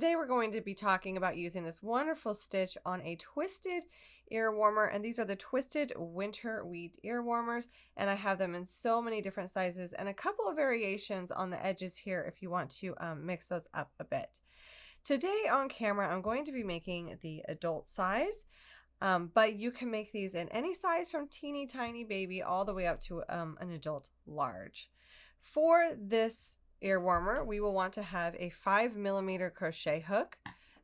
Today we're going to be talking about using this wonderful stitch on a twisted ear warmer, and these are the Twisted Winter Wheat Ear Warmers, and I have them in so many different sizes and a couple of variations on the edges here if you want to mix those up a bit. Today on camera I'm going to be making the adult size, but you can make these in any size from teeny tiny baby all the way up to an adult large. For this ear warmer, we will want to have a 5mm crochet hook.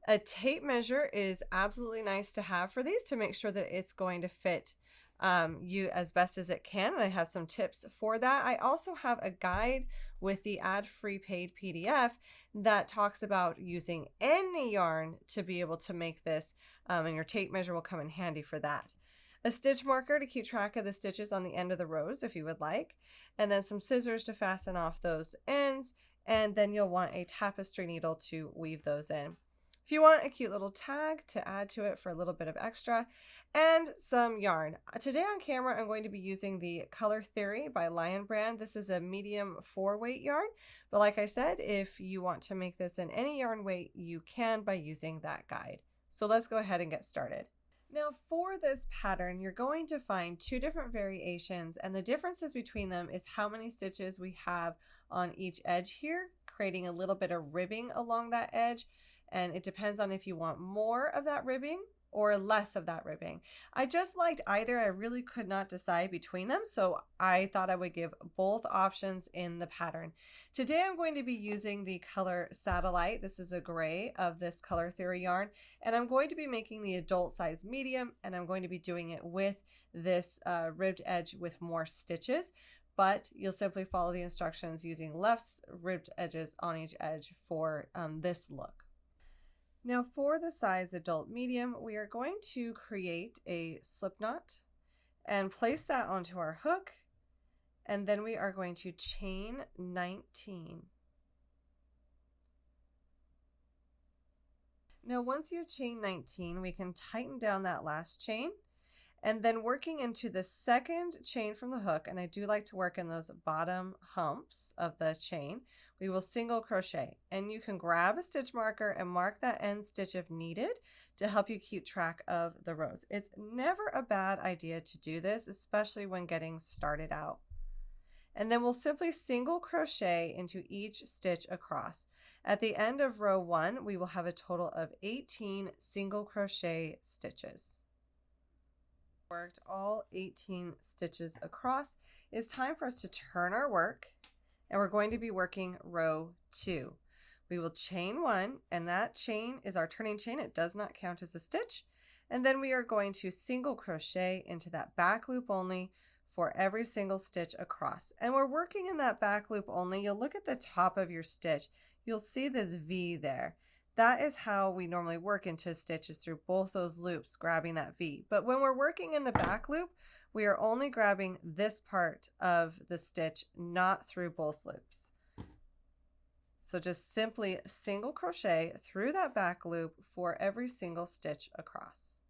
A tape measure is absolutely nice to have for these to make sure that it's going to fit you as best as it can, and I have some tips for that. I also have a guide with the ad-free paid PDF that talks about using any yarn to be able to make this, and your tape measure will come in handy for that. A stitch marker to keep track of the stitches on the end of the rows if you would like, and then some scissors to fasten off those ends, and then you'll want a tapestry needle to weave those in. If you want a cute little tag to add to it for a little bit of extra, and some yarn. Today on camera I'm going to be using the Color Theory by Lion Brand. This is a medium 4-weight yarn, but like I said, if you want to make this in any yarn weight, you can by using that guide. So let's go ahead and get started. Now for this pattern, you're going to find two different variations, and the differences between them is how many stitches we have on each edge here, creating a little bit of ribbing along that edge, and it depends on if you want more of that ribbing or less of that ribbing. I just liked either. I really could not decide between them, so I thought I would give both options in the pattern. Today I'm going to be using the color Satellite. This is a gray of this Color Theory yarn, and I'm going to be making the adult size medium, and I'm going to be doing it with this ribbed edge with more stitches, but you'll simply follow the instructions using less ribbed edges on each edge for this look. Now for the size adult medium, we are going to create a slip knot and place that onto our hook, and then we are going to chain 19. Now once you chain 19, we can tighten down that last chain, and then working into the second chain from the hook, and I do like to work in those bottom humps of the chain, we will single crochet, and you can grab a stitch marker and mark that end stitch if needed to help you keep track of the rows. It's never a bad idea to do this, especially when getting started out. And then we'll simply single crochet into each stitch across. At the end of row 1, we will have a total of 18 single crochet stitches. Worked all 18 stitches across. It's time for us to turn our work, and we're going to be working row 2. We will chain 1, and that chain is our turning chain. It does not count as a stitch. And then we are going to single crochet into that back loop only for every single stitch across. And we're working in that back loop only. You'll look at the top of your stitch. You'll see this V there. That is how we normally work into stitches, through both those loops, grabbing that V. But when we're working in the back loop, we are only grabbing this part of the stitch, not through both loops. So just simply single crochet through that back loop for every single stitch across.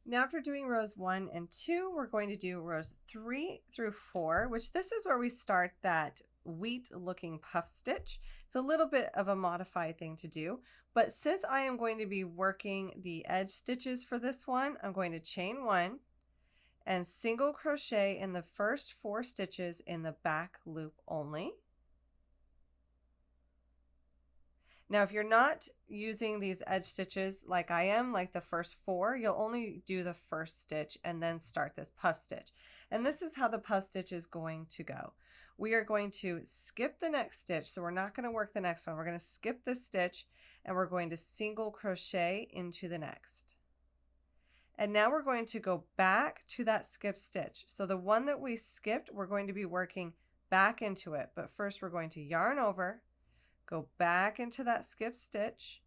Now after doing rows 1 and 2, we're going to do rows 3 through 4, which this is where we start that wheat looking puff stitch. It's a little bit of a modified thing to do, but since I am going to be working the edge stitches for this one, I'm going to chain 1 and single crochet in the first 4 stitches in the back loop only. Now if you're not using these edge stitches like I am, like the first 4, you'll only do the first stitch and then start this puff stitch. And this is how the puff stitch is going to go. We are going to skip the next stitch, so we're not going to work the next one. We're going to skip this stitch, and we're going to single crochet into the next. And now we're going to go back to that skip stitch. So the one that we skipped, we're going to be working back into it, but first we're going to yarn over, go back into that skip stitch,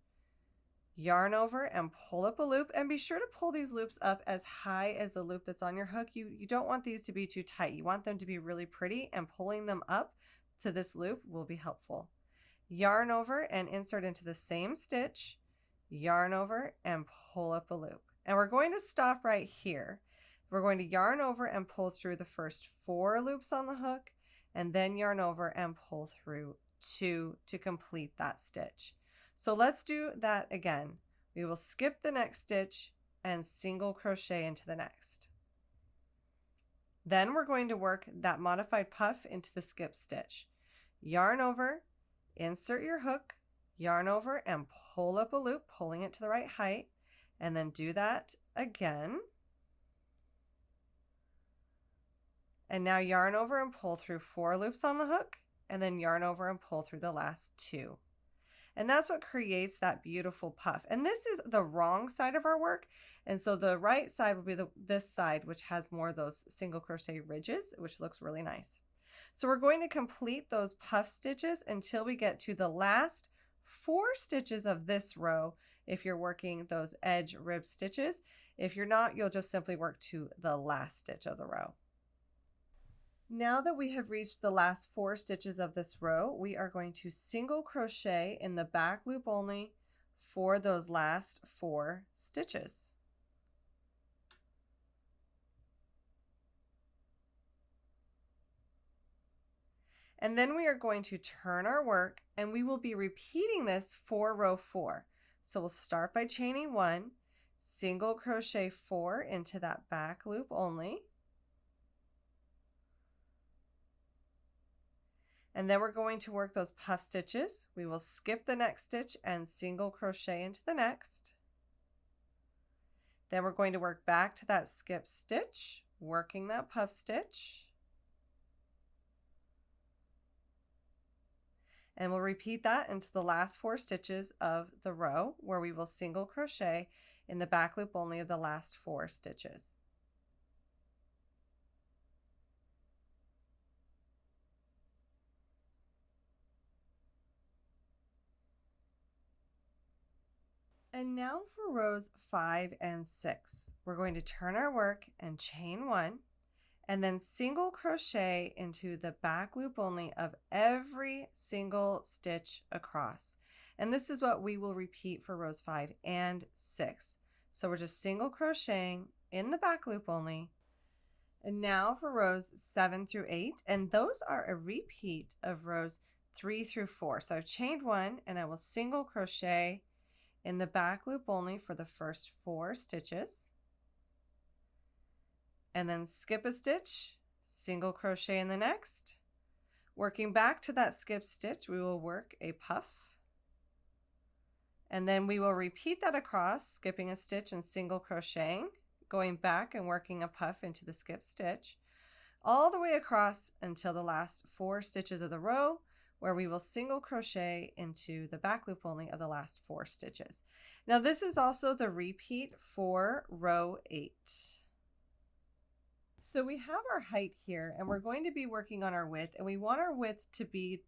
yarn over and pull up a loop, and be sure to pull these loops up as high as the loop that's on your hook. You don't want these to be too tight. You want them to be really pretty, and pulling them up to this loop will be helpful. Yarn over and insert into the same stitch, yarn over and pull up a loop. And we're going to stop right here. We're going to yarn over and pull through the first 4 loops on the hook, and then yarn over and pull through 2 to complete that stitch. So let's do that again. We will skip the next stitch and single crochet into the next. Then we're going to work that modified puff into the skip stitch. Yarn over, insert your hook, yarn over and pull up a loop, pulling it to the right height, and then do that again. And now yarn over and pull through 4 loops on the hook, and then yarn over and pull through the last 2. And that's what creates that beautiful puff. And this is the wrong side of our work. And so the right side will be this side, which has more of those single crochet ridges, which looks really nice. So we're going to complete those puff stitches until we get to the last 4 stitches of this row if you're working those edge rib stitches. If you're not, you'll just simply work to the last stitch of the row. Now that we have reached the last 4 stitches of this row, we are going to single crochet in the back loop only for those last 4 stitches. And then we are going to turn our work, and we will be repeating this for row 4. So we'll start by chaining 1, single crochet 4 into that back loop only. And then we're going to work those puff stitches. We will skip the next stitch and single crochet into the next. Then we're going to work back to that skip stitch, working that puff stitch. And we'll repeat that into the last 4 stitches of the row, where we will single crochet in the back loop only of the last 4 stitches. And now for rows 5 and 6, we're going to turn our work and chain 1, and then single crochet into the back loop only of every single stitch across. And this is what we will repeat for rows 5 and 6. So we're just single crocheting in the back loop only. And now for rows 7 through 8, and those are a repeat of rows 3 through 4. So I've chained 1, and I will single crochet in the back loop only for the first 4 stitches, and then skip a stitch, single crochet in the next. Working back to that skip stitch, we will work a puff, and then we will repeat that across, skipping a stitch and single crocheting, going back and working a puff into the skip stitch, all the way across until the last 4 stitches of the row, where we will single crochet into the back loop only of the last 4 stitches. Now this is also the repeat for row 8. So we have our height here, and we're going to be working on our width, and we want our width to be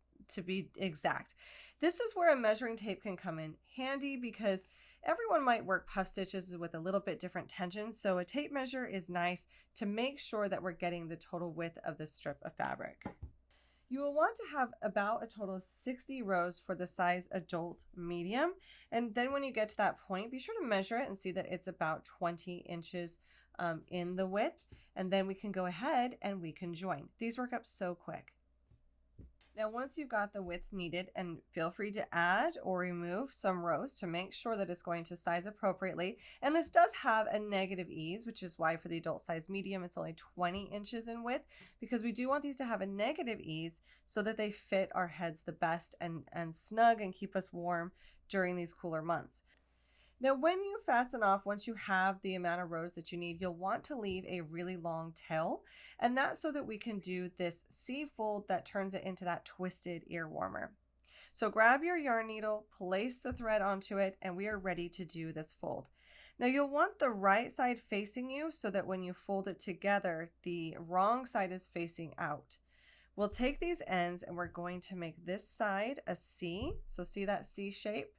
exact. This is where a measuring tape can come in handy, because everyone might work puff stitches with a little bit different tension, so a tape measure is nice to make sure that we're getting the total width of this strip of fabric. You will want to have about a total of 60 rows for the size adult medium. And then when you get to that point, be sure to measure it and see that it's about 20 inches in the width. And then we can go ahead and we can join. These work up so quick. Now, once you've got the width needed, and feel free to add or remove some rows to make sure that it's going to size appropriately. And this does have a negative ease, which is why for the adult size medium, it's only 20 inches in width, because we do want these to have a negative ease so that they fit our heads the best and snug and keep us warm during these cooler months. Now, when you fasten off, once you have the amount of rows that you need, you'll want to leave a really long tail, and that's so that we can do this C fold that turns it into that twisted ear warmer. So grab your yarn needle, place the thread onto it, and we are ready to do this fold. Now you'll want the right side facing you so that when you fold it together, the wrong side is facing out. We'll take these ends and we're going to make this side a C. So see that C shape?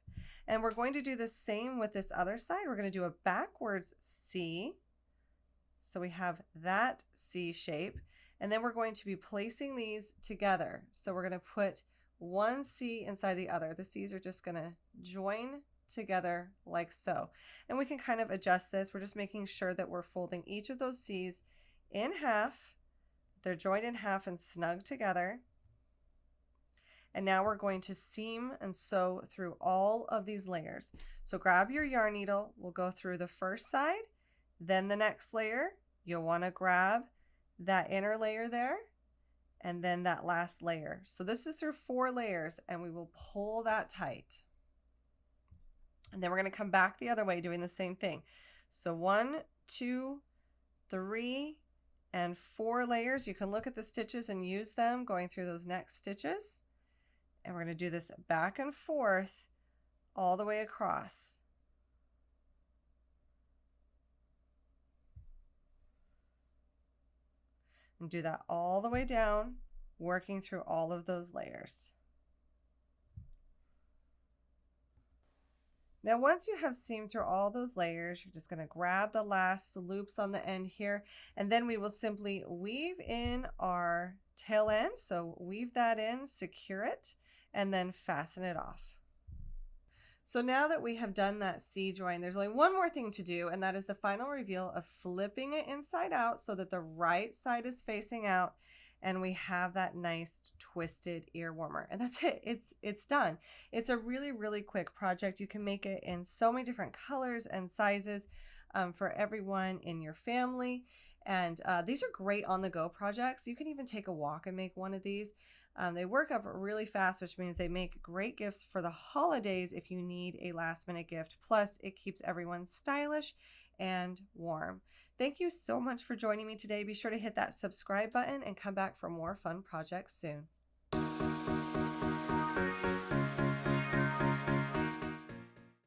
And we're going to do the same with this other side. We're going to do a backwards C. So we have that C shape. And then we're going to be placing these together. So we're going to put one C inside the other. The C's are just going to join together like so. And we can kind of adjust this. We're just making sure that we're folding each of those C's in half. They're joined in half and snug together. And now we're going to seam and sew through all of these layers. So grab your yarn needle, we'll go through the first side, then the next layer. You'll want to grab that inner layer there, and then that last layer. So this is through 4 layers, and we will pull that tight. And then we're going to come back the other way doing the same thing. So 1, 2, 3, and 4 layers. You can look at the stitches and use them going through those next stitches. And we're going to do this back and forth all the way across. And do that all the way down, working through all of those layers. Now once you have seamed through all those layers, you're just going to grab the last loops on the end here, and then we will simply weave in our tail end. So weave that in, secure it, and then fasten it off. So now that we have done that C-join, there's only one more thing to do, and that is the final reveal of flipping it inside out so that the right side is facing out, and we have that nice twisted ear warmer. And that's it. It's done. It's a really, really quick project. You can make it in so many different colors and sizes for everyone in your family. And these are great on-the-go projects. You can even take a walk and make one of these. They work up really fast, which means they make great gifts for the holidays if you need a last-minute gift. Plus, it keeps everyone stylish and warm. Thank you so much for joining me today. Be sure to hit that subscribe button and come back for more fun projects soon.